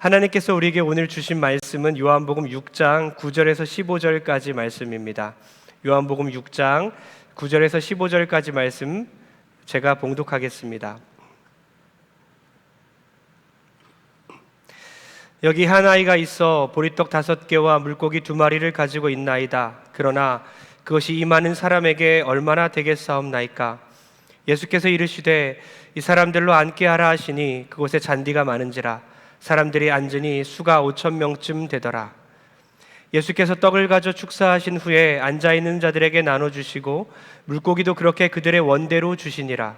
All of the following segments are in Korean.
하나님께서 우리에게 오늘 주신 말씀은 요한복음 6장 9절에서 15절까지 말씀입니다. 요한복음 6장 9절에서 15절까지 말씀 제가 봉독하겠습니다. 여기 한 아이가 있어 보리떡 5개와 물고기 2마리를 가지고 있나이다. 그러나 그것이 이 많은 사람에게 얼마나 되겠사옵나이까. 예수께서 이르시되 이 사람들로 앉게 하라 하시니 그곳에 잔디가 많은지라 사람들이 앉으니 수가 5,000명쯤 되더라. 예수께서 떡을 가져 축사하신 후에 앉아있는 자들에게 나눠주시고 물고기도 그렇게 그들의 원대로 주시니라.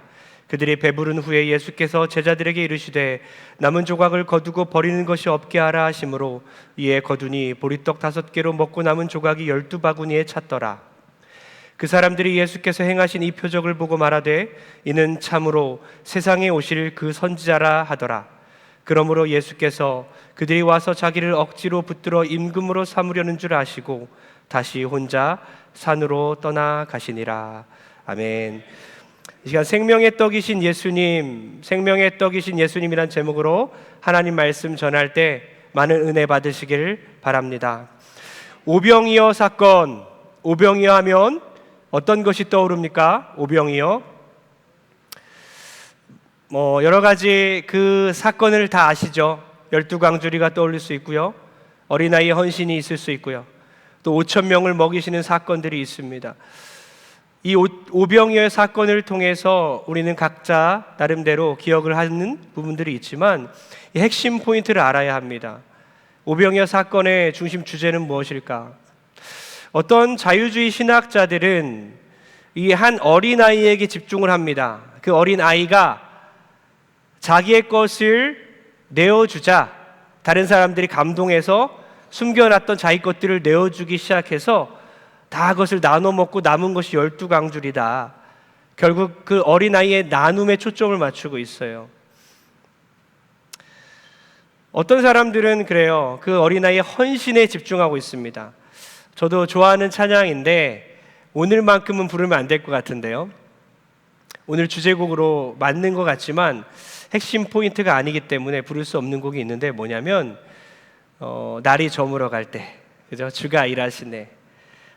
그들이 배부른 후에 예수께서 제자들에게 이르시되 남은 조각을 거두고 버리는 것이 없게 하라 하시므로 이에 거두니 보리떡 5개로 먹고 남은 조각이 12바구니에 찼더라. 그 사람들이 예수께서 행하신 이 표적을 보고 말하되 이는 참으로 세상에 오실 그 선지자라 하더라. 그러므로 예수께서 그들이 와서 자기를 억지로 붙들어 임금으로 삼으려는 줄 아시고 다시 혼자 산으로 떠나가시니라. 아멘. 이 시간 생명의 떡이신 예수님, 생명의 떡이신 예수님이란 제목으로 하나님 말씀 전할 때 많은 은혜 받으시길 바랍니다. 오병이어 사건, 오병이어 하면 어떤 것이 떠오릅니까? 오병이어 여러 가지 그 사건을 다 아시죠? 12광주리가 떠올릴 수 있고요, 어린아이의 헌신이 있을 수 있고요, 또 5,000명을 먹이시는 사건들이 있습니다. 이 오병이어의 사건을 통해서 우리는 각자 나름대로 기억을 하는 부분들이 있지만 이 핵심 포인트를 알아야 합니다. 오병이어 사건의 중심 주제는 무엇일까? 어떤 자유주의 신학자들은 이 한 어린아이에게 집중을 합니다. 그 어린아이가 자기의 것을 내어주자 다른 사람들이 감동해서 숨겨놨던 자기 것들을 내어주기 시작해서 다 그것을 나눠 먹고 남은 것이 12광줄이다. 결국 그 어린아이의 나눔에 초점을 맞추고 있어요. 어떤 사람들은 그래요. 그 어린아이의 헌신에 집중하고 있습니다. 저도 좋아하는 찬양인데 오늘만큼은 부르면 안 될 것 같은데요. 오늘 주제곡으로 맞는 것 같지만 핵심 포인트가 아니기 때문에 부를 수 없는 곡이 있는데 뭐냐면 날이 저물어 갈 때, 그죠? 주가 일하시네.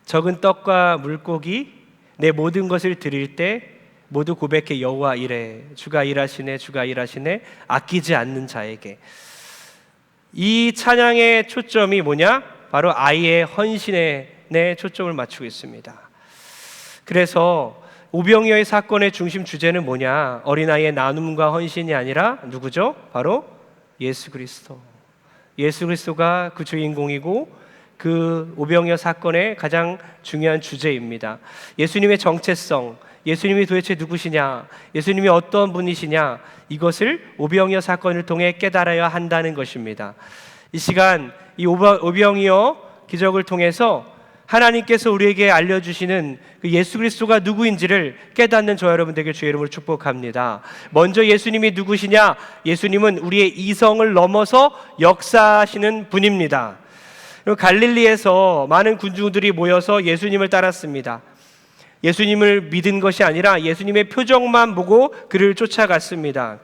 적은 떡과 물고기 내 모든 것을 드릴 때 모두 고백해 여호와 이래. 주가 일하시네, 주가 일하시네. 아끼지 않는 자에게. 이 찬양의 초점이 뭐냐? 바로 아이의 헌신에 초점을 맞추고 있습니다. 그래서 오병이어의 사건의 중심 주제는 뭐냐? 어린아이의 나눔과 헌신이 아니라 누구죠? 바로 예수 그리스도. 예수 그리스도가 그 주인공이고 그 오병이어 사건의 가장 중요한 주제입니다. 예수님의 정체성, 예수님이 도대체 누구시냐, 예수님이 어떤 분이시냐, 이것을 오병이어 사건을 통해 깨달아야 한다는 것입니다. 이 시간 이 오병이어 기적을 통해서 하나님께서 우리에게 알려주시는 그 예수 그리스도가 누구인지를 깨닫는 저 여러분 되길 주의 이름으로 축복합니다. 먼저 예수님이 누구시냐? 예수님은 우리의 이성을 넘어서 역사하시는 분입니다. 갈릴리에서 많은 군중들이 모여서 예수님을 따랐습니다. 예수님을 믿은 것이 아니라 예수님의 표정만 보고 그를 쫓아갔습니다.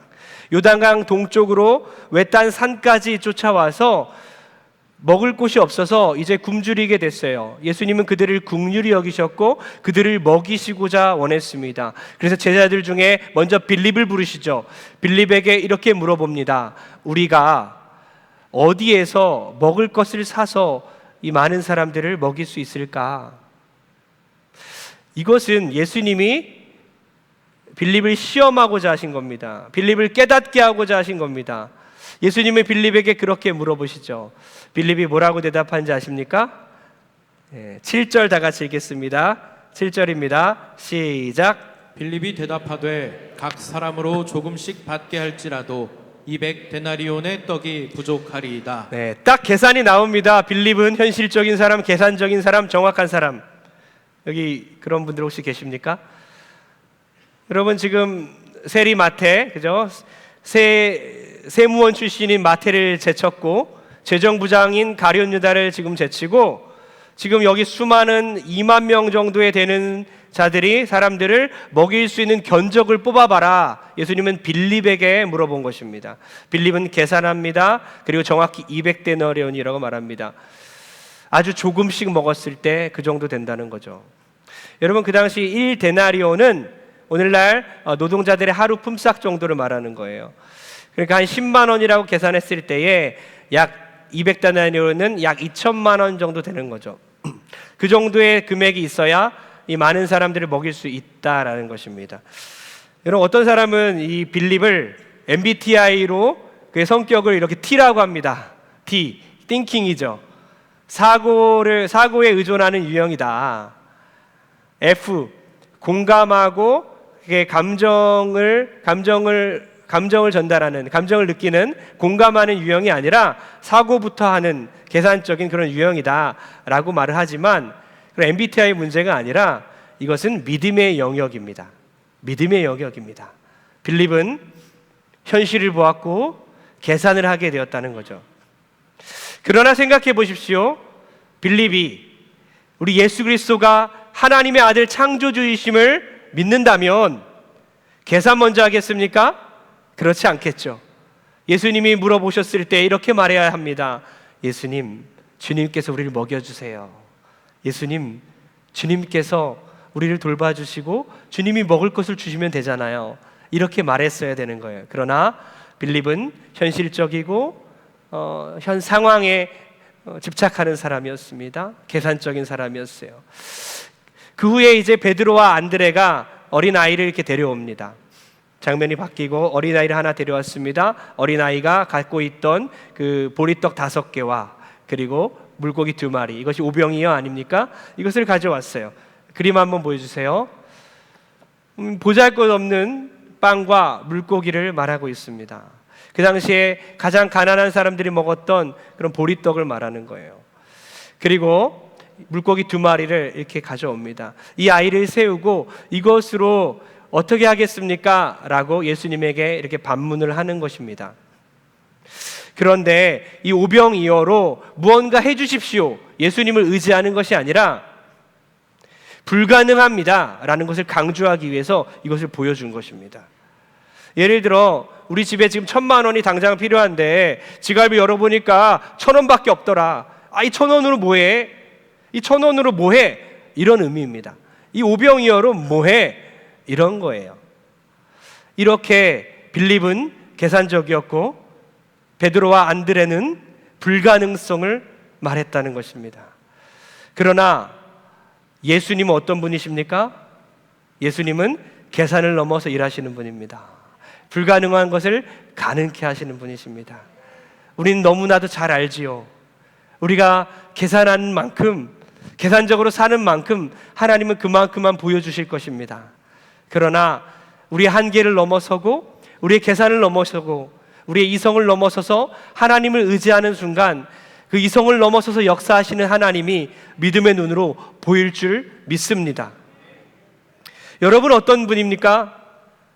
요단강 동쪽으로 외딴 산까지 쫓아와서 먹을 곳이 없어서 이제 굶주리게 됐어요. 예수님은 그들을 긍휼히 여기셨고 그들을 먹이시고자 원했습니다. 그래서 제자들 중에 먼저 빌립을 부르시죠. 빌립에게 이렇게 물어봅니다. 우리가 어디에서 먹을 것을 사서 이 많은 사람들을 먹일 수 있을까? 이것은 예수님이 빌립을 시험하고자 하신 겁니다. 빌립을 깨닫게 하고자 하신 겁니다. 예수님이 빌립에게 그렇게 물어보시죠. 빌립이 뭐라고 대답하는지 아십니까? 7절 다 같이 읽겠습니다. 7절입니다. 시작. 빌립이 대답하되 각 사람으로 조금씩 받게 할지라도 200데나리온의 떡이 부족하리이다. 네, 딱 계산이 나옵니다. 빌립은 현실적인 사람, 계산적인 사람, 정확한 사람. 여기 그런 분들 혹시 계십니까? 여러분 지금 세리 마태, 그죠? 세무원 출신인 마태를 제쳤고 재정부장인 가룟 유다를 지금 제치고 지금 여기 수많은 2만 명 정도에 되는 자들이 사람들을 먹일 수 있는 견적을 뽑아봐라. 예수님은 빌립에게 물어본 것입니다. 빌립은 계산합니다. 그리고 정확히 200데나리온이라고 말합니다. 아주 조금씩 먹었을 때 그 정도 된다는 거죠. 여러분, 그 당시 1데나리온은 오늘날 노동자들의 하루 품삯 정도를 말하는 거예요. 그러니까 한 10만 원이라고 계산했을 때에 약 200데나리온은 약 2천만 원 정도 되는 거죠. 그 정도의 금액이 있어야 이 많은 사람들을 먹일 수 있다라는 것입니다. 여러분, 어떤 사람은 이 빌립을 MBTI로 그의 성격을 이렇게 T라고 합니다. T, thinking이죠. 사고에 의존하는 유형이다. F, 공감하고 그게 감정을 전달하는, 감정을 느끼는, 공감하는 유형이 아니라 사고부터 하는 계산적인 그런 유형이다라고 말을 하지만, 그런 MBTI 문제가 아니라 이것은 믿음의 영역입니다. 믿음의 영역입니다. 빌립은 현실을 보았고 계산을 하게 되었다는 거죠. 그러나 생각해 보십시오. 빌립이 우리 예수 그리스도가 하나님의 아들 창조주이심을 믿는다면 계산 먼저 하겠습니까? 그렇지 않겠죠. 예수님이 물어보셨을 때 이렇게 말해야 합니다. 예수님, 주님께서 우리를 먹여주세요. 예수님, 주님께서 우리를 돌봐주시고 주님이 먹을 것을 주시면 되잖아요. 이렇게 말했어야 되는 거예요. 그러나 빌립은 현실적이고 현 상황에 집착하는 사람이었습니다. 계산적인 사람이었어요. 그 후에 이제 베드로와 안드레가 어린아이를 이렇게 데려옵니다. 장면이 바뀌고 어린아이를 하나 데려왔습니다. 어린아이가 갖고 있던 그 보리떡 5개와 그리고 물고기 2마리, 이것이 오병이어 아닙니까? 이것을 가져왔어요. 그림 한번 보여주세요. 보잘것없는 빵과 물고기를 말하고 있습니다. 그 당시에 가장 가난한 사람들이 먹었던 그런 보리떡을 말하는 거예요. 그리고 물고기 2마리를 이렇게 가져옵니다. 이 아이를 세우고 이것으로 어떻게 하겠습니까? 라고 예수님에게 이렇게 반문을 하는 것입니다. 그런데 이 오병이어로 무언가 해주십시오, 예수님을 의지하는 것이 아니라 불가능합니다 라는 것을 강조하기 위해서 이것을 보여준 것입니다. 예를 들어 우리 집에 지금 1,000만 원이 당장 필요한데 지갑을 열어보니까 1,000원밖에 없더라. 이 1,000원으로 뭐해? 이 1,000원으로 뭐해? 이런 의미입니다. 이 오병이어로 뭐해? 이런 거예요. 이렇게 빌립은 계산적이었고 베드로와 안드레는 불가능성을 말했다는 것입니다. 그러나 예수님은 어떤 분이십니까? 예수님은 계산을 넘어서 일하시는 분입니다. 불가능한 것을 가능케 하시는 분이십니다. 우리는 너무나도 잘 알지요. 우리가 계산하는 만큼, 계산적으로 사는 만큼 하나님은 그만큼만 보여주실 것입니다. 그러나 우리의 한계를 넘어서고 우리의 계산을 넘어서고 우리의 이성을 넘어서서 하나님을 의지하는 순간 그 이성을 넘어서서 역사하시는 하나님이 믿음의 눈으로 보일 줄 믿습니다. 여러분 어떤 분입니까?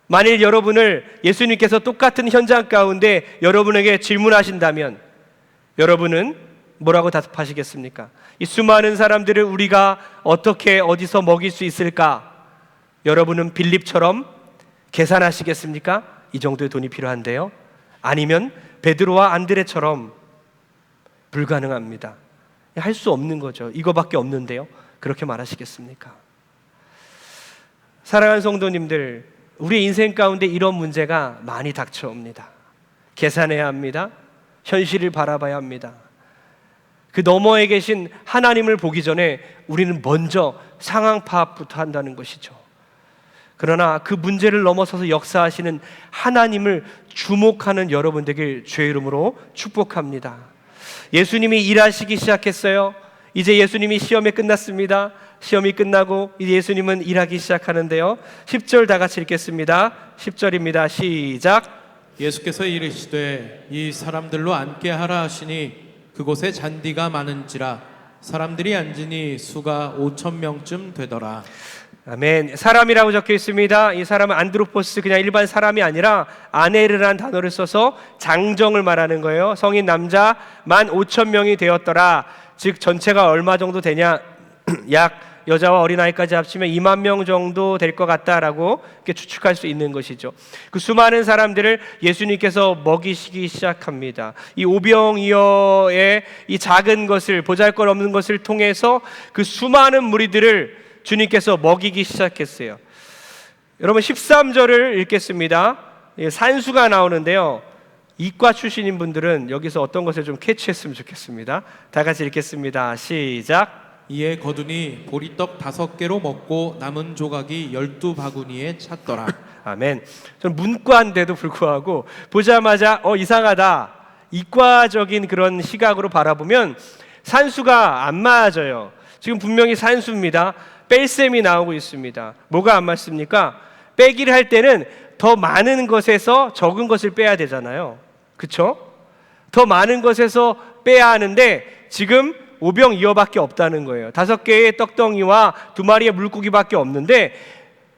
만일 여러분을 예수님께서 똑같은 현장 가운데 여러분에게 질문하신다면 여러분은 뭐라고 답하시겠습니까? 이 수많은 사람들을 우리가 어떻게 어디서 먹일 수 있을까? 여러분은 빌립처럼 계산하시겠습니까? 이 정도의 돈이 필요한데요. 아니면 베드로와 안드레처럼 불가능합니다. 할 수 없는 거죠. 이거밖에 없는데요. 그렇게 말하시겠습니까? 사랑하는 성도님들, 우리 인생 가운데 이런 문제가 많이 닥쳐옵니다. 계산해야 합니다. 현실을 바라봐야 합니다. 그 너머에 계신 하나님을 보기 전에 우리는 먼저 상황 파악부터 한다는 것이죠. 그러나 그 문제를 넘어서서 역사하시는 하나님을 주목하는 여러분 되길 주의 이름으로 축복합니다. 예수님이 일하시기 시작했어요. 이제 예수님이 시험이 끝났습니다. 시험이 끝나고 이제 예수님은 일하기 시작하는데요. 10절 다 같이 읽겠습니다. 10절입니다. 시작. 예수께서 이르시되 이 사람들로 앉게 하라 하시니 그곳에 잔디가 많은지라 사람들이 앉으니 수가 5,000명쯤 되더라. 아멘. 사람이라고 적혀 있습니다. 이 사람은 안드로포스, 그냥 일반 사람이 아니라 아네르라는 단어를 써서 장정을 말하는 거예요. 성인 남자 15,000명이 되었더라. 즉 전체가 얼마 정도 되냐? 약 여자와 어린아이까지 합치면 2만 명 정도 될 것 같다라고 이렇게 추측할 수 있는 것이죠. 그 수많은 사람들을 예수님께서 먹이시기 시작합니다. 이 오병이어의 이 작은 것을, 보잘것없는 것을 통해서 그 수많은 무리들을 주님께서 먹이기 시작했어요. 여러분 13절을 읽겠습니다. 산수가 나오는데요, 이과 출신인 분들은 여기서 어떤 것을 좀 캐치했으면 좋겠습니다. 다 같이 읽겠습니다. 시작. 이에 거두니 보리떡 5개로 먹고 남은 조각이 12바구니에 찼더라. 아멘. 저는 문과인데도 불구하고 보자마자 이상하다, 이과적인 그런 시각으로 바라보면 산수가 안 맞아요. 지금 분명히 산수입니다. 뺄셈이 나오고 있습니다. 뭐가 안 맞습니까? 빼기를 할 때는 더 많은 것에서 적은 것을 빼야 되잖아요. 그렇죠? 더 많은 것에서 빼야 하는데 지금 오병이어밖에 없다는 거예요. 5개의 떡덩이와 2마리의 물고기밖에 없는데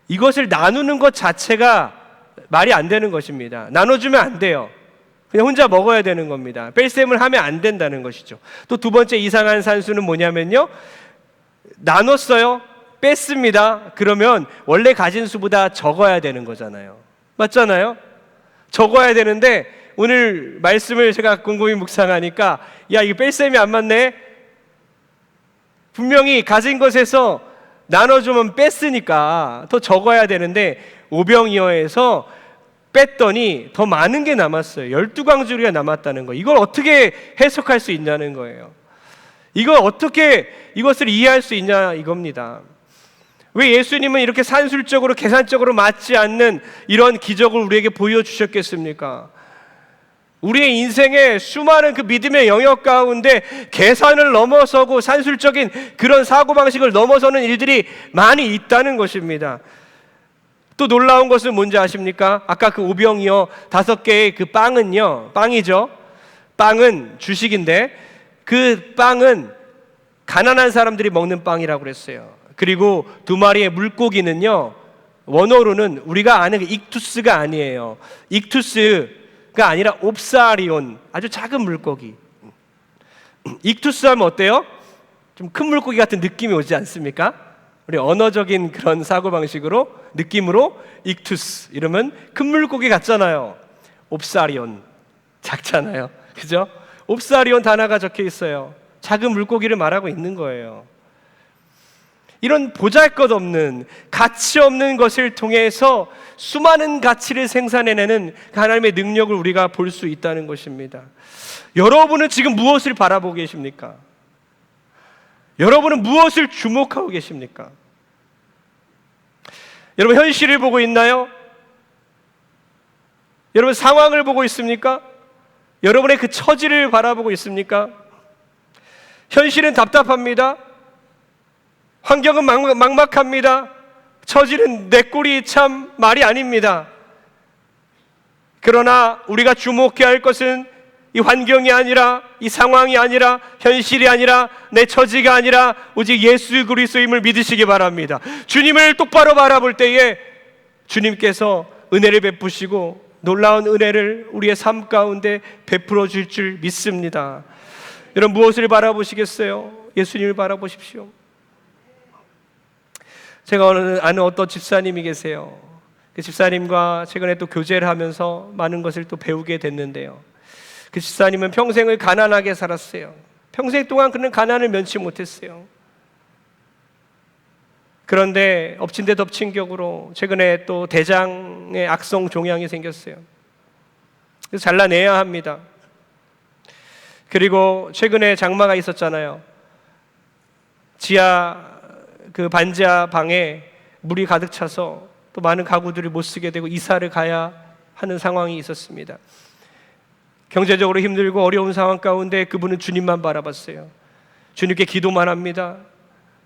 이것을 나누는 것 자체가 말이 안 되는 것입니다. 나눠주면 안 돼요. 그냥 혼자 먹어야 되는 겁니다. 뺄셈을 하면 안 된다는 것이죠. 또 두 번째 이상한 산수는 뭐냐면요, 나눴어요, 뺐습니다. 그러면 원래 가진 수보다 적어야 되는 거잖아요. 맞잖아요? 적어야 되는데 오늘 말씀을 제가 곰곰이 묵상하니까 야, 이거 뺄셈이 안 맞네. 분명히 가진 것에서 나눠주면 뺐으니까 더 적어야 되는데 오병이어에서 뺐더니 더 많은 게 남았어요. 12광주리가 남았다는 거. 이걸 어떻게 해석할 수 있냐는 거예요. 이걸 어떻게 이것을 이해할 수 있냐 이겁니다. 왜 예수님은 이렇게 산술적으로 계산적으로 맞지 않는 이런 기적을 우리에게 보여주셨겠습니까? 우리의 인생에 수많은 그 믿음의 영역 가운데 계산을 넘어서고 산술적인 그런 사고방식을 넘어서는 일들이 많이 있다는 것입니다. 또 놀라운 것은 뭔지 아십니까? 아까 그 오병이어 5개의 그 빵은요, 빵이죠. 빵은 주식인데 그 빵은 가난한 사람들이 먹는 빵이라고 그랬어요. 그리고 2마리의 물고기는요, 원어로는 우리가 아는 익투스가 아니에요. 익투스가 아니라 옵사리온, 아주 작은 물고기. 익투스 하면 어때요? 좀 큰 물고기 같은 느낌이 오지 않습니까? 우리 언어적인 그런 사고방식으로, 느낌으로 익투스 이러면 큰 물고기 같잖아요. 옵사리온 작잖아요. 그죠? 옵사리온 단어가 적혀 있어요. 작은 물고기를 말하고 있는 거예요. 이런 보잘것없는, 가치 없는 것을 통해서 수많은 가치를 생산해내는 하나님의 능력을 우리가 볼 수 있다는 것입니다. 여러분은 지금 무엇을 바라보고 계십니까? 여러분은 무엇을 주목하고 계십니까? 여러분 현실을 보고 있나요? 여러분 상황을 보고 있습니까? 여러분의 그 처지를 바라보고 있습니까? 현실은 답답합니다. 환경은 막막합니다. 처지는 내 꼴이 참 말이 아닙니다. 그러나 우리가 주목해야 할 것은 이 환경이 아니라, 이 상황이 아니라, 현실이 아니라, 내 처지가 아니라 오직 예수 그리스도임을 믿으시기 바랍니다. 주님을 똑바로 바라볼 때에 주님께서 은혜를 베푸시고 놀라운 은혜를 우리의 삶 가운데 베풀어 줄 줄 믿습니다. 여러분 무엇을 바라보시겠어요? 예수님을 바라보십시오. 제가 아는 어떤 집사님이 계세요. 그 집사님과 최근에 또 교제를 하면서 많은 것을 또 배우게 됐는데요, 그 집사님은 평생을 가난하게 살았어요. 평생 동안 그는 가난을 면치 못했어요. 그런데 엎친 데 덮친 격으로 최근에 또 대장의 악성 종양이 생겼어요. 그래서 잘라내야 합니다. 그리고 최근에 장마가 있었잖아요. 지하 그 반지하 방에 물이 가득 차서 또 많은 가구들이 못 쓰게 되고 이사를 가야 하는 상황이 있었습니다. 경제적으로 힘들고 어려운 상황 가운데 그분은 주님만 바라봤어요. 주님께 기도만 합니다.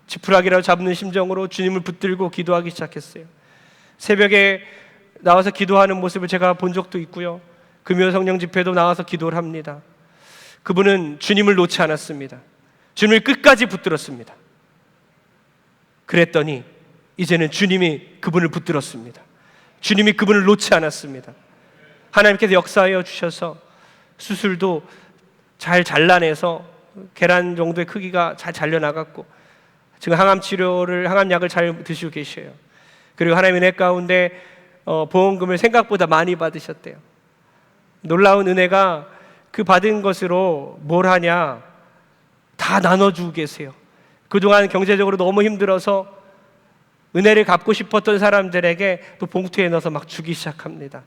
지푸라기라도 잡는 심정으로 주님을 붙들고 기도하기 시작했어요. 새벽에 나와서 기도하는 모습을 제가 본 적도 있고요, 금요 성령 집회도 나와서 기도를 합니다. 그분은 주님을 놓지 않았습니다. 주님을 끝까지 붙들었습니다. 그랬더니 이제는 주님이 그분을 붙들었습니다. 주님이 그분을 놓지 않았습니다. 하나님께서 역사하여 주셔서 수술도 잘 잘라내서 계란 정도의 크기가 잘 잘려나갔고 지금 항암약을 잘 드시고 계셔요. 그리고 하나님의 은혜 가운데 보험금을 생각보다 많이 받으셨대요. 놀라운 은혜가 그 받은 것으로 뭘 하냐, 다 나눠주고 계세요. 그동안 경제적으로 너무 힘들어서 은혜를 갚고 싶었던 사람들에게 또 봉투에 넣어서 막 주기 시작합니다.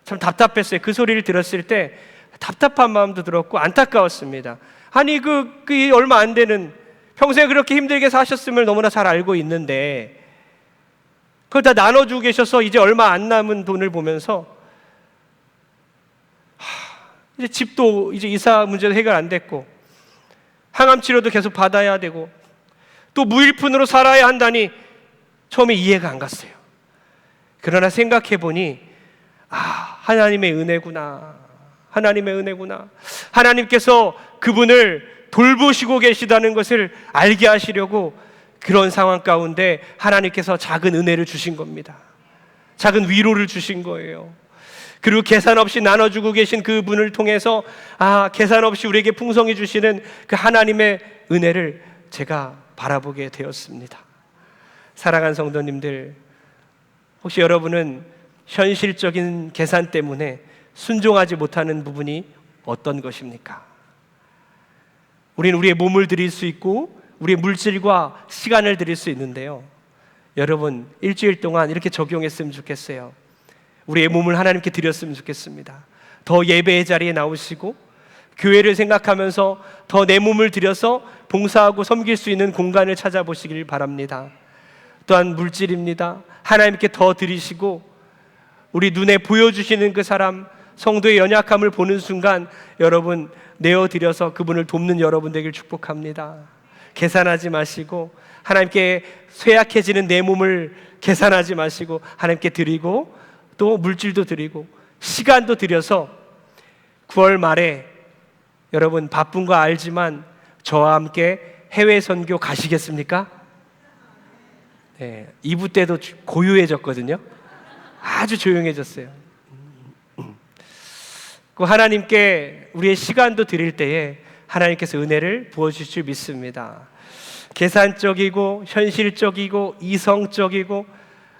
참 답답했어요. 그 소리를 들었을 때 답답한 마음도 들었고 안타까웠습니다. 아니 그 얼마 안 되는, 평소에 그렇게 힘들게 사셨음을 너무나 잘 알고 있는데 그걸 다 나눠주고 계셔서 이제 얼마 안 남은 돈을 보면서 이제 집도 이제 이사 문제도 해결 안 됐고 항암 치료도 계속 받아야 되고 또 무일푼으로 살아야 한다니 처음에 이해가 안 갔어요. 그러나 생각해 보니 하나님의 은혜구나. 하나님의 은혜구나. 하나님께서 그분을 돌보시고 계시다는 것을 알게 하시려고 그런 상황 가운데 하나님께서 작은 은혜를 주신 겁니다. 작은 위로를 주신 거예요. 그리고 계산 없이 나눠주고 계신 그분을 통해서 계산 없이 우리에게 풍성히 주시는 그 하나님의 은혜를 제가 바라보게 되었습니다. 사랑하는 성도님들, 혹시 여러분은 현실적인 계산 때문에 순종하지 못하는 부분이 어떤 것입니까? 우리는 우리의 몸을 드릴 수 있고 우리의 물질과 시간을 드릴 수 있는데요, 여러분 일주일 동안 이렇게 적용했으면 좋겠어요. 우리의 몸을 하나님께 드렸으면 좋겠습니다. 더 예배의 자리에 나오시고 교회를 생각하면서 더 내 몸을 들여서 봉사하고 섬길 수 있는 공간을 찾아보시길 바랍니다. 또한 물질입니다. 하나님께 더 드리시고 우리 눈에 보여주시는 그 사람, 성도의 연약함을 보는 순간 여러분 내어드려서 그분을 돕는 여러분 되길 축복합니다. 계산하지 마시고 하나님께 쇠약해지는 내 몸을 계산하지 마시고 하나님께 드리고 또 물질도 드리고 시간도 드려서 9월 말에 여러분 바쁜 거 알지만 저와 함께 해외 선교 가시겠습니까? 네, 2부 때도 고요해졌거든요. 아주 조용해졌어요. 그 하나님께 우리의 시간도 드릴 때에 하나님께서 은혜를 부어주실 줄 믿습니다. 계산적이고 현실적이고 이성적이고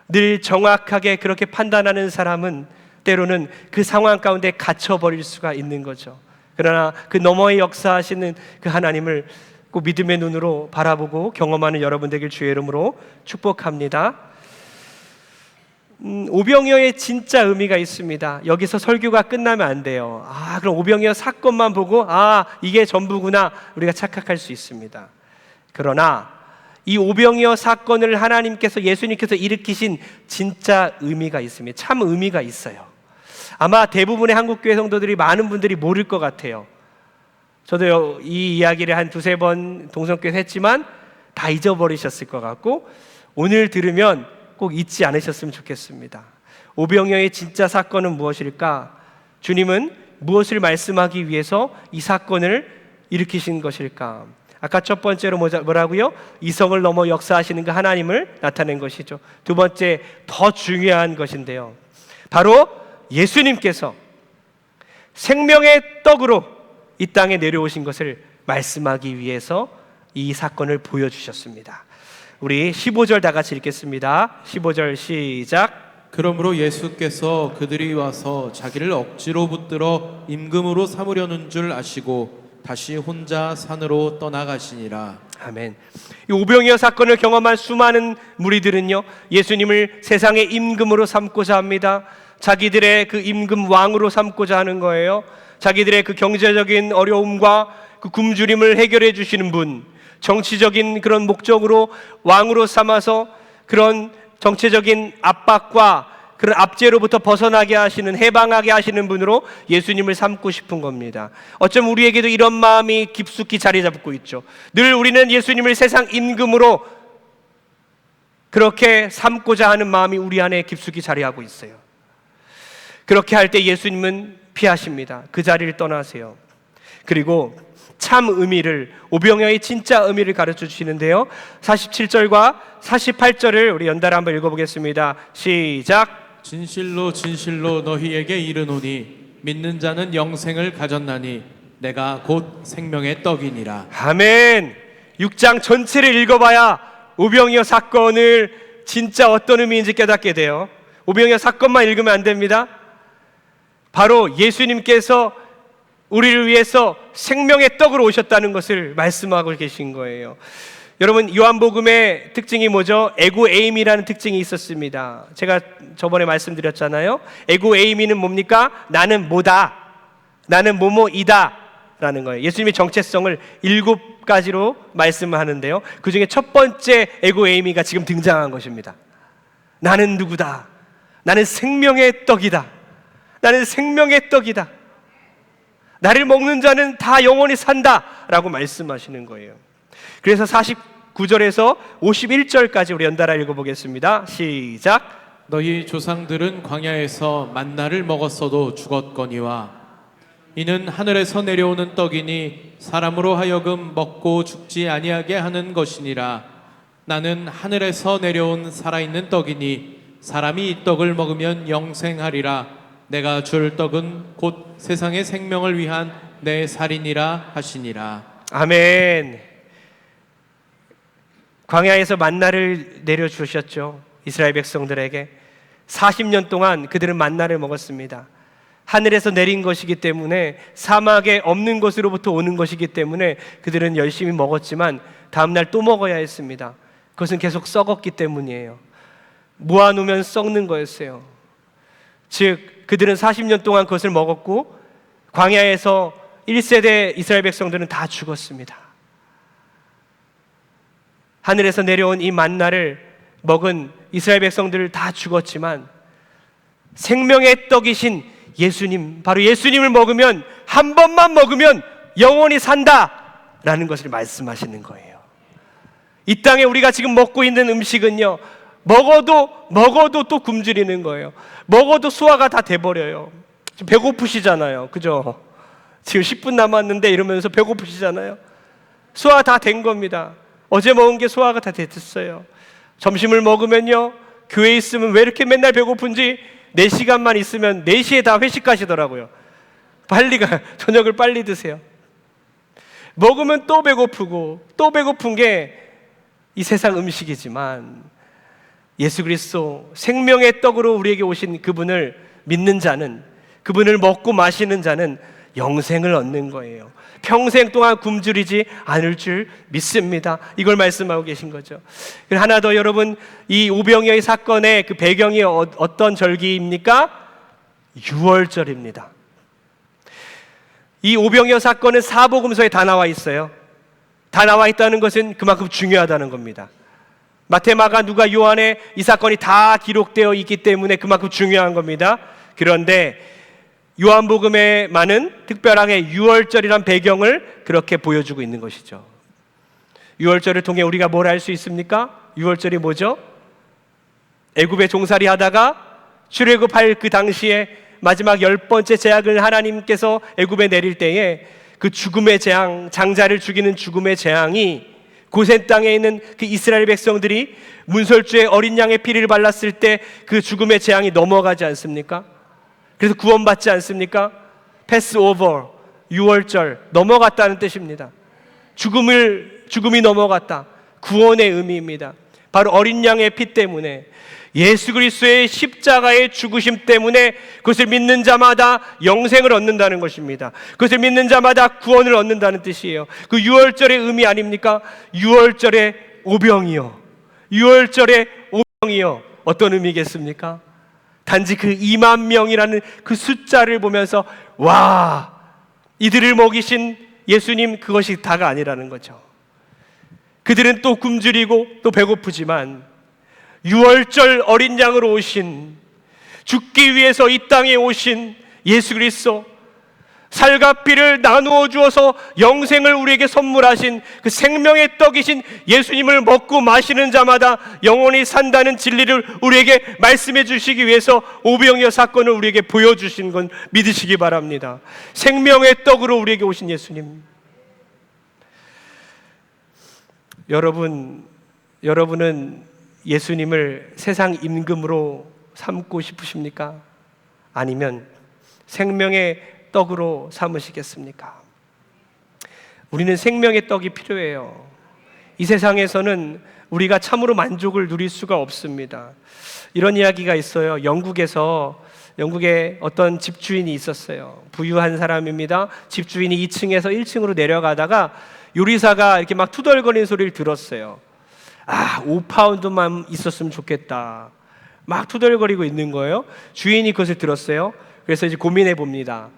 늘 정확하게 그렇게 판단하는 사람은 때로는 그 상황 가운데 갇혀버릴 수가 있는 거죠. 그러나 그 너머에 역사하시는 그 하나님을 꼭 믿음의 눈으로 바라보고 경험하는 여러분 되길 주의 이름으로 축복합니다. 오병이어의 진짜 의미가 있습니다. 여기서 설교가 끝나면 안 돼요. 그럼 오병이어 사건만 보고 이게 전부구나 우리가 착각할 수 있습니다. 그러나 이 오병이어 사건을 예수님께서 일으키신 진짜 의미가 있습니다. 참 의미가 있어요. 아마 대부분의 한국교회 성도들이, 많은 분들이 모를 것 같아요. 저도 이 이야기를 한 2-3번 동성교회에서 했지만 다 잊어버리셨을 것 같고 오늘 들으면 꼭 잊지 않으셨으면 좋겠습니다. 오병이어의 진짜 사건은 무엇일까? 주님은 무엇을 말씀하기 위해서 이 사건을 일으키신 것일까? 아까 첫 번째로 뭐라고요? 이성을 넘어 역사하시는 그 하나님을 나타낸 것이죠. 두 번째, 더 중요한 것인데요, 바로 예수님께서 생명의 떡으로 이 땅에 내려오신 것을 말씀하기 위해서 이 사건을 보여주셨습니다. 우리 15절 다 같이 읽겠습니다. 15절 시작. 그러므로 예수께서 그들이 와서 자기를 억지로 붙들어 임금으로 삼으려는 줄 아시고 다시 혼자 산으로 떠나가시니라. 아멘. 이 오병이어 사건을 경험한 수많은 무리들은요, 예수님을 세상의 임금으로 삼고자 합니다. 자기들의 그 임금 왕으로 삼고자 하는 거예요. 자기들의 그 경제적인 어려움과 그 굶주림을 해결해 주시는 분, 정치적인 그런 목적으로 왕으로 삼아서 그런 정치적인 압박과 그런 압제로부터 벗어나게 하시는, 해방하게 하시는 분으로 예수님을 삼고 싶은 겁니다. 어쩌면 우리에게도 이런 마음이 깊숙이 자리 잡고 있죠. 늘 우리는 예수님을 세상 임금으로 그렇게 삼고자 하는 마음이 우리 안에 깊숙이 자리하고 있어요. 그렇게 할 때 예수님은 피하십니다. 그 자리를 떠나세요. 그리고 참 의미를, 오병이어의 진짜 의미를 가르쳐 주시는데요, 47절과 48절을 우리 연달아 한번 읽어보겠습니다. 시작. 진실로 진실로 너희에게 이르노니 믿는 자는 영생을 가졌나니 내가 곧 생명의 떡이니라. 아멘. 6장 전체를 읽어봐야 오병이어 사건을 진짜 어떤 의미인지 깨닫게 돼요. 오병이어 사건만 읽으면 안 됩니다. 바로 예수님께서 우리를 위해서 생명의 떡으로 오셨다는 것을 말씀하고 계신 거예요. 여러분, 요한복음의 특징이 뭐죠? 에고에이미라는 특징이 있었습니다. 제가 저번에 말씀드렸잖아요. 에고에이미는 뭡니까? 나는 뭐다, 나는 뭐뭐이다 라는 거예요. 예수님의 정체성을 7가지로 말씀하는데요, 그 중에 첫 번째 에고에이미가 지금 등장한 것입니다. 나는 누구다, 나는 생명의 떡이다, 나는 생명의 떡이다, 나를 먹는 자는 다 영원히 산다 라고 말씀하시는 거예요. 그래서 49절에서 51절까지 우리 연달아 읽어보겠습니다. 시작. 너희 조상들은 광야에서 만나를 먹었어도 죽었거니와 이는 하늘에서 내려오는 떡이니 사람으로 하여금 먹고 죽지 아니하게 하는 것이니라. 나는 하늘에서 내려온 살아있는 떡이니 사람이 이 떡을 먹으면 영생하리라. 내가 줄 떡은 곧 세상의 생명을 위한 내 살이니라 하시니라. 아멘. 광야에서 만나를 내려주셨죠. 이스라엘 백성들에게 40년 동안 그들은 만나를 먹었습니다. 하늘에서 내린 것이기 때문에, 사막에 없는 것으로부터 오는 것이기 때문에 그들은 열심히 먹었지만 다음날 또 먹어야 했습니다. 그것은 계속 썩었기 때문이에요. 모아놓으면 썩는 거였어요. 즉 그들은 40년 동안 그것을 먹었고 광야에서 1세대 이스라엘 백성들은 다 죽었습니다. 하늘에서 내려온 이 만나를 먹은 이스라엘 백성들 다 죽었지만 생명의 떡이신 예수님, 바로 예수님을 먹으면, 한 번만 먹으면 영원히 산다라는 것을 말씀하시는 거예요. 이 땅에 우리가 지금 먹고 있는 음식은요, 먹어도 또 굶주리는 거예요. 먹어도 소화가 다 돼버려요. 지금 배고프시잖아요, 그죠? 지금 10분 남았는데 이러면서 배고프시잖아요. 소화 다 된 겁니다. 어제 먹은 게 소화가 다 됐어요. 점심을 먹으면요, 교회에 있으면 왜 이렇게 맨날 배고픈지 4시간만 있으면 4시에 다 회식 가시더라고요. 저녁을 빨리 드세요. 먹으면 또 배고프고, 또 배고픈 게 이 세상 음식이지만 예수 그리스도 생명의 떡으로 우리에게 오신 그분을 믿는 자는, 그분을 먹고 마시는 자는 영생을 얻는 거예요. 평생 동안 굶주리지 않을 줄 믿습니다. 이걸 말씀하고 계신 거죠. 하나 더, 여러분, 이 오병이어의 사건의 그 배경이 어떤 절기입니까? 유월절입니다. 이 오병이어 사건은 사복음서에 다 나와 있어요. 다 나와 있다는 것은 그만큼 중요하다는 겁니다. 마태, 마가, 누가, 요한에 이 사건이 다 기록되어 있기 때문에 그만큼 중요한 겁니다. 그런데 요한복음에만은 특별하게 유월절이란 배경을 그렇게 보여주고 있는 것이죠. 유월절을 통해 우리가 뭘 알 수 있습니까? 유월절이 뭐죠? 애굽에 종살이 하다가 출애굽할 그 당시에 마지막 10번째 재앙을 하나님께서 애굽에 내릴 때에 그 죽음의 재앙, 장자를 죽이는 죽음의 재앙이 고센 땅에 있는 그 이스라엘 백성들이 문설주에 어린 양의 피를 발랐을 때 그 죽음의 재앙이 넘어가지 않습니까? 그래서 구원받지 않습니까? 패스오버, 유월절, 넘어갔다는 뜻입니다. 죽음이 넘어갔다. 구원의 의미입니다. 바로 어린 양의 피 때문에, 예수 그리스도의 십자가의 죽으심 때문에 그것을 믿는 자마다 영생을 얻는다는 것입니다. 그것을 믿는 자마다 구원을 얻는다는 뜻이에요. 그 유월절의 의미 아닙니까? 유월절의 오병이어, 유월절의 오병이어, 어떤 의미겠습니까? 단지 그 2만 명이라는 그 숫자를 보면서 와, 이들을 먹이신 예수님, 그것이 다가 아니라는 거죠. 그들은 또 굶주리고 또 배고프지만 유월절 어린 양으로 오신, 죽기 위해서 이 땅에 오신 예수 그리스도, 살과 피를 나누어 주어서 영생을 우리에게 선물하신 그 생명의 떡이신 예수님을 먹고 마시는 자마다 영원히 산다는 진리를 우리에게 말씀해 주시기 위해서 오병이어 사건을 우리에게 보여주신 건 믿으시기 바랍니다. 생명의 떡으로 우리에게 오신 예수님. 여러분은 예수님을 세상 임금으로 삼고 싶으십니까? 아니면 생명의 떡으로 삼으시겠습니까? 우리는 생명의 떡이 필요해요. 이 세상에서는 우리가 참으로 만족을 누릴 수가 없습니다. 이런 이야기가 있어요. 영국에 어떤 집주인이 있었어요. 부유한 사람입니다. 집주인이 2층에서 1층으로 내려가다가 요리사가 이렇게 막 투덜거리는 소리를 들었어요. 5파운드만 있었으면 좋겠다. 막 투덜거리고 있는 거예요. 주인이 그것을 들었어요. 그래서 이제 고민해 봅니다.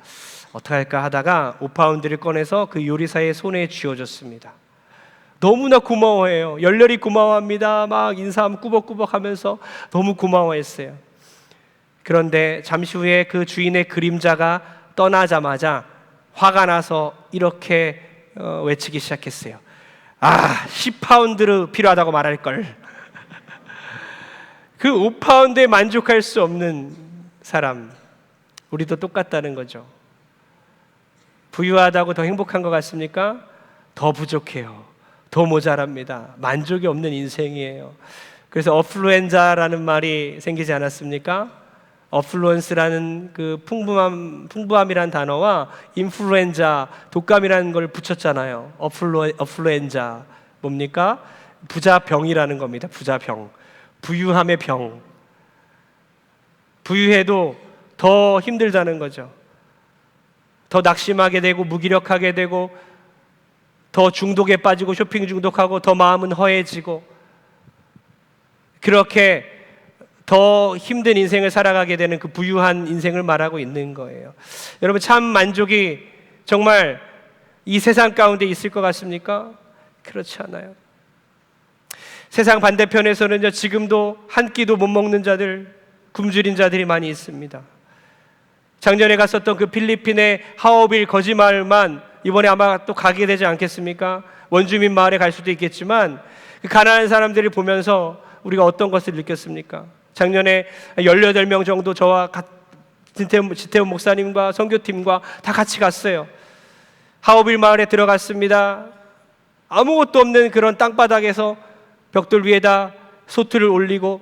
어떻게 할까 하다가 5파운드를 꺼내서 그 요리사의 손에 쥐어줬습니다. 너무나 고마워해요. 열렬히 고마워합니다. 막 인사하면 꾸벅꾸벅 하면서 너무 고마워했어요. 그런데 잠시 후에 그 주인의 그림자가 떠나자마자 화가 나서 이렇게 외치기 시작했어요. 10파운드로 필요하다고 말할 걸. 그 5파운드에 만족할 수 없는 사람, 우리도 똑같다는 거죠. 부유하다고 더 행복한 것 같습니까? 더 부족해요. 더 모자랍니다. 만족이 없는 인생이에요. 그래서 어플루엔자라는 말이 생기지 않았습니까? 어플루언스라는 그 풍부함이라는 단어와 인플루엔자, 독감이라는 걸 붙였잖아요. 어플루엔자 뭡니까? 부자병이라는 겁니다. 부자병, 부유함의 병. 부유해도 더 힘들다는 거죠. 더 낙심하게 되고 무기력하게 되고 더 중독에 빠지고 쇼핑 중독하고 더 마음은 허해지고 그렇게 더 힘든 인생을 살아가게 되는 그 부유한 인생을 말하고 있는 거예요. 여러분, 참 만족이 정말 이 세상 가운데 있을 것 같습니까? 그렇지 않아요. 세상 반대편에서는 지금도 한 끼도 못 먹는 자들, 굶주린 자들이 많이 있습니다. 작년에 갔었던 그 필리핀의 하오빌 거지마을만 이번에 아마 또 가게 되지 않겠습니까? 원주민 마을에 갈 수도 있겠지만 그 가난한 사람들을 보면서 우리가 어떤 것을 느꼈습니까? 작년에 18명 정도 저와 지태훈 목사님과 선교팀과 다 같이 갔어요. 하오빌 마을에 들어갔습니다. 아무것도 없는 그런 땅바닥에서 벽돌 위에다 소틀을 올리고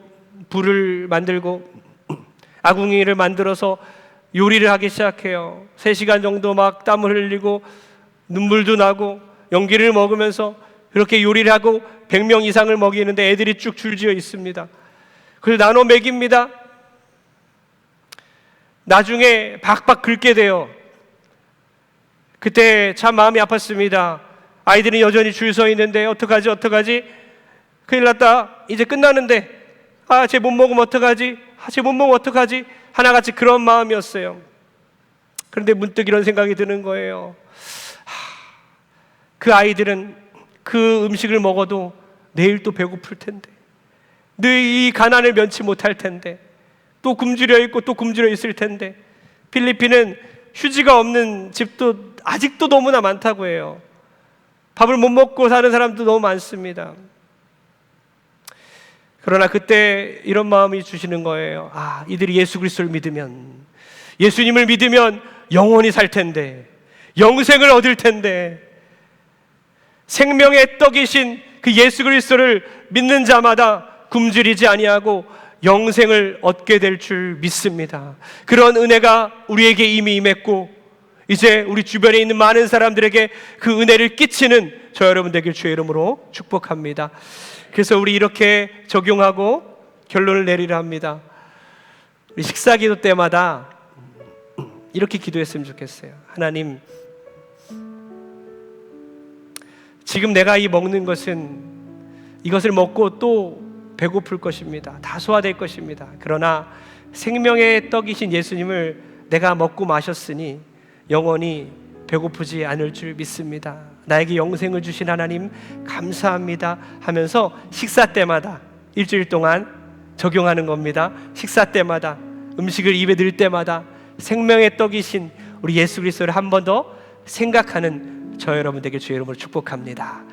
불을 만들고 아궁이를 만들어서 요리를 하기 시작해요. 3시간 정도 막 땀을 흘리고 눈물도 나고 연기를 먹으면서 그렇게 요리를 하고 100명 이상을 먹이는데 애들이 쭉 줄지어 있습니다. 그걸 나눠 먹입니다. 나중에 박박 긁게 돼요. 그때 참 마음이 아팠습니다. 아이들은 여전히 줄 서 있는데 어떡하지? 큰일 났다. 이제 끝나는데 쟤 못 먹으면 어떡하지? 하나같이 그런 마음이었어요. 그런데 문득 이런 생각이 드는 거예요. 그 아이들은 그 음식을 먹어도 내일 또 배고플 텐데, 늘 이 가난을 면치 못할 텐데, 또 굶주려 있고 또 굶주려 있을 텐데, 필리핀은 휴지가 없는 집도 아직도 너무나 많다고 해요. 밥을 못 먹고 사는 사람도 너무 많습니다. 그러나 그때 이런 마음이 주시는 거예요. 이들이 예수 그리스도를 믿으면, 예수님을 믿으면 영원히 살 텐데, 영생을 얻을 텐데, 생명의 떡이신 그 예수 그리스도를 믿는 자마다 굶주리지 아니하고 영생을 얻게 될 줄 믿습니다. 그런 은혜가 우리에게 이미 임했고 이제 우리 주변에 있는 많은 사람들에게 그 은혜를 끼치는 저 여러분 되길 주의 이름으로 축복합니다. 그래서 우리 이렇게 적용하고 결론을 내리려 합니다. 우리 식사기도 때마다 이렇게 기도했으면 좋겠어요. 하나님, 지금 내가 이 먹는 것은 이것을 먹고 또 배고플 것입니다. 다 소화될 것입니다. 그러나 생명의 떡이신 예수님을 내가 먹고 마셨으니 영원히 배고프지 않을 줄 믿습니다. 나에게 영생을 주신 하나님 감사합니다 하면서 식사 때마다 일주일 동안 적용하는 겁니다. 식사 때마다, 음식을 입에 넣을 때마다 생명의 떡이신 우리 예수 그리스도를 한 번 더 생각하는 저 여러분 되게 주의 이름으로 축복합니다.